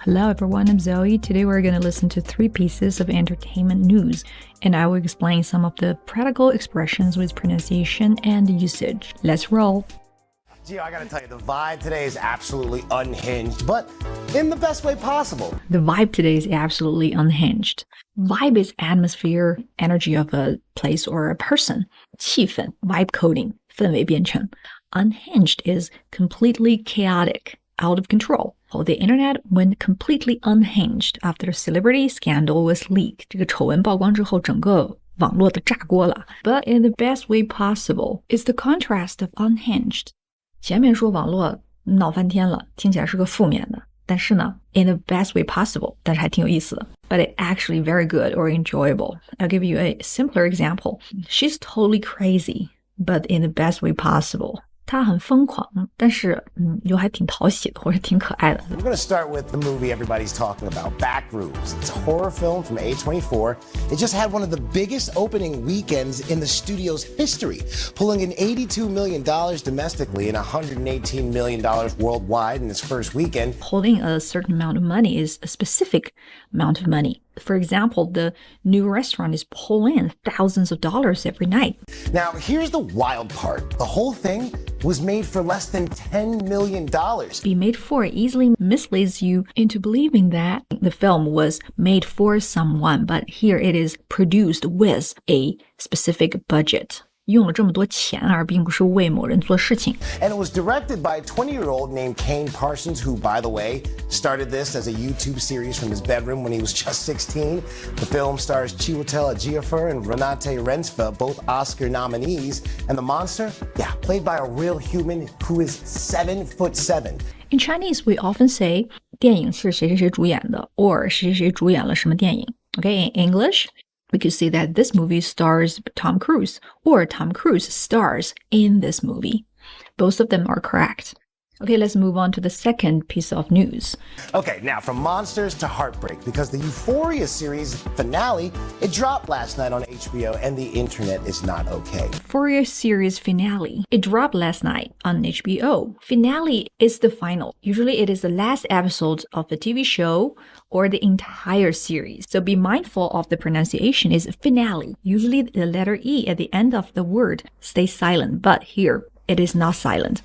Hello everyone, I'm Zoe. Today we're going to listen to 3 pieces of entertainment news, and I will explain some of the practical expressions with pronunciation and usage. Let's roll. Gio, I gotta tell you, the vibe today is absolutely unhinged, but in the best way possible. The vibe today is absolutely unhinged. Vibe is atmosphere, energy of a place or a person. 气氛, vibe coding, 氛围编程. Unhinged is completely chaotic, out of control. The internet went completely unhinged after a celebrity scandal was leaked. 这个丑闻曝光之后，整个网络都炸锅了。But in the best way possible is the contrast of unhinged. 前面说网络闹翻天了，听起来是个负面的，但是呢 in the best way possible, 但是还挺有意思的。But it's actually very good or enjoyable. I'll give you a simpler example. She's totally crazy, but in the best way possible. 她很疯狂，但是又还挺讨喜的，或者挺可爱的。We're going to start with the movie everybody's talking about, Backrooms. It's a horror film from A24. It just had one of the biggest opening weekends in the studio's history, pulling in $82 million domestically and $118 million worldwide in its first weekend. Holding a certain amount of money is a specific amount of money. For example, the new restaurant is pulling in thousands of dollars every night. Now, here's the wild part. The whole thing was made for less than $10 million. Be made for easily misleads you into believing that the film was made for someone, but here it is produced with a specific budget. 用了这么多钱而并不是为某人做事情。 And it was directed by a 20-year-old named Kane Parsons, who, by the way, started this as a YouTube series from his bedroom when he was just 16. The film stars Chiwetel Ejiofor and Renate Reinsve, both Oscar nominees. And the monster, played by a real human who is 7'7". In Chinese, we often say 电影是谁谁谁主演的 or 谁谁谁主演了什么电影。Okay, in English, we could say that this movie stars Tom Cruise or Tom Cruise stars in this movie. Both of them are correct. Okay, let's move on to the second piece of news. Okay, now from monsters to heartbreak, because the Euphoria series finale, it dropped last night on HBO and the internet is not okay. Euphoria series finale. It dropped last night on HBO. Finale is the final. Usually it is the last episode of the TV show or the entire series. So be mindful of the pronunciation is finale. Usually the letter E at the end of the word stays silent, but here it is not silent.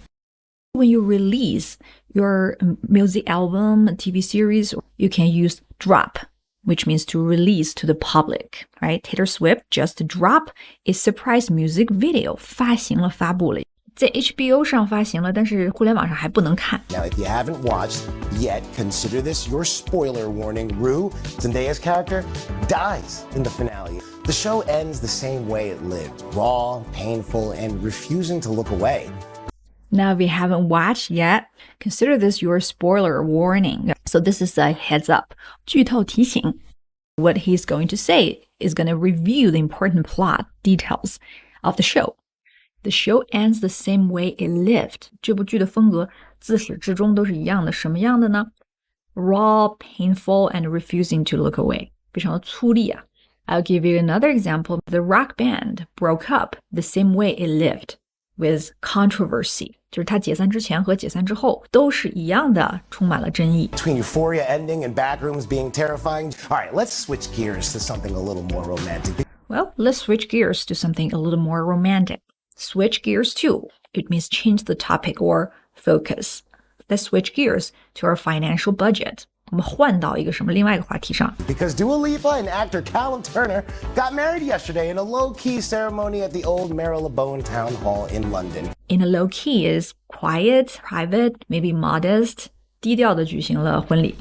When you release your music album, TV series, you can use drop, which means to release to the public, right? Taylor Swift just dropped a surprise music video, 发行了，发布了。在 HBO 上发行了，但是互联网上还不能看。 Now, if you haven't watched yet, consider this your spoiler warning. Rue, Zendaya's character, dies in the finale. The show ends the same way it lived, raw, painful, and refusing to look away. Now, if you haven't watched yet, consider this your spoiler warning. So this is a heads up. 剧透提醒. What he's going to say is going to review the important plot details of the show. The show ends the same way it lived. 这部剧的风格自始至终都是一样的。什么样的呢？ Raw, painful, and refusing to look away. 非常的粗粝啊。I'll give you another example. The rock band broke up the same way it lived, with controversy. 就是它解散之前和解散之后都是一样的，充满了争议。 Between Euphoria ending and Backrooms being terrifying. All right, let's switch gears to something a little more romantic. Well, let's switch gears to something a little more romantic. Switch gears to, it means change the topic or focus. Let's switch gears to our financial budget. 我们换到一个什么另外一个话题上。 Because Dua Lipa and actor Callum Turner got married yesterday in a low-key ceremony at the old Marylebone Town Hall in London. In a low-key is quiet, private, maybe modest. 低调的举行了婚礼。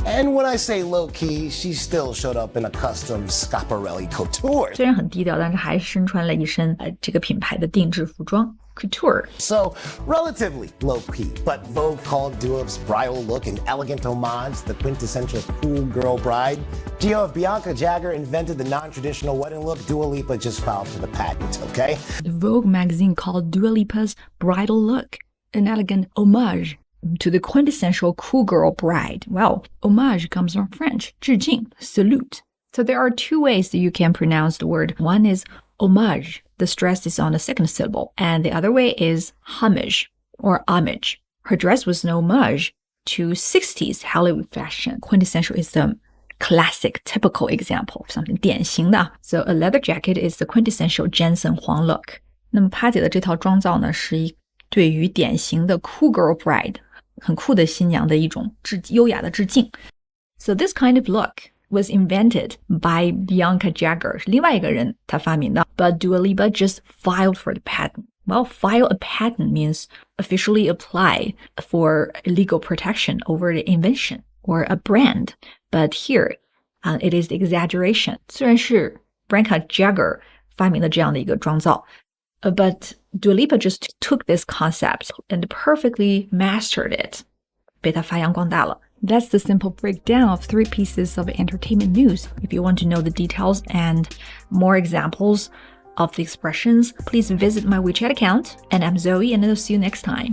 And when I say low-key, she still showed up in a custom Schiaparelli couture. 虽然很低调，但是还身穿了一身这个品牌的定制服装。Couture. So, relatively low-key, but Vogue called Dua's bridal look an elegant homage to the quintessential cool girl bride. Gio, if Bianca Jagger invented the non-traditional wedding look, Dua Lipa just filed for the patent, okay? The Vogue magazine called Dua Lipa's bridal look an elegant homage to the quintessential cool girl bride. Well, homage comes from French, 致敬, salute. So there are 2 ways that you can pronounce the word. One is homage. The stress is on the second syllable. And the other way is homage or homage. Her dress was an homage to 60s Hollywood fashion. Quintessential is the classic, typical example of something 典型的。So a leather jacket is the quintessential Jensen Huang look. 那么帕姐的这套妆造呢，是对于典型的 cool girl bride 很酷的新娘的一种优雅的致敬。So this kind of look was invented by Bianca Jagger, 是另外一个人他发明的 but Dua Lipa just filed for the patent. Well, file a patent means officially apply for legal protection over the invention or a brand. But here, it is the exaggeration. 虽然是 Bianca Jagger 发明了这样的一个妆造but Dua Lipa just took this concept and perfectly mastered it. 被他发扬光大了。That's the simple breakdown of 3 pieces of entertainment news. If you want to know the details and more examples of the expressions, please visit my WeChat account. And I'm Zoe, and I'll see you next time.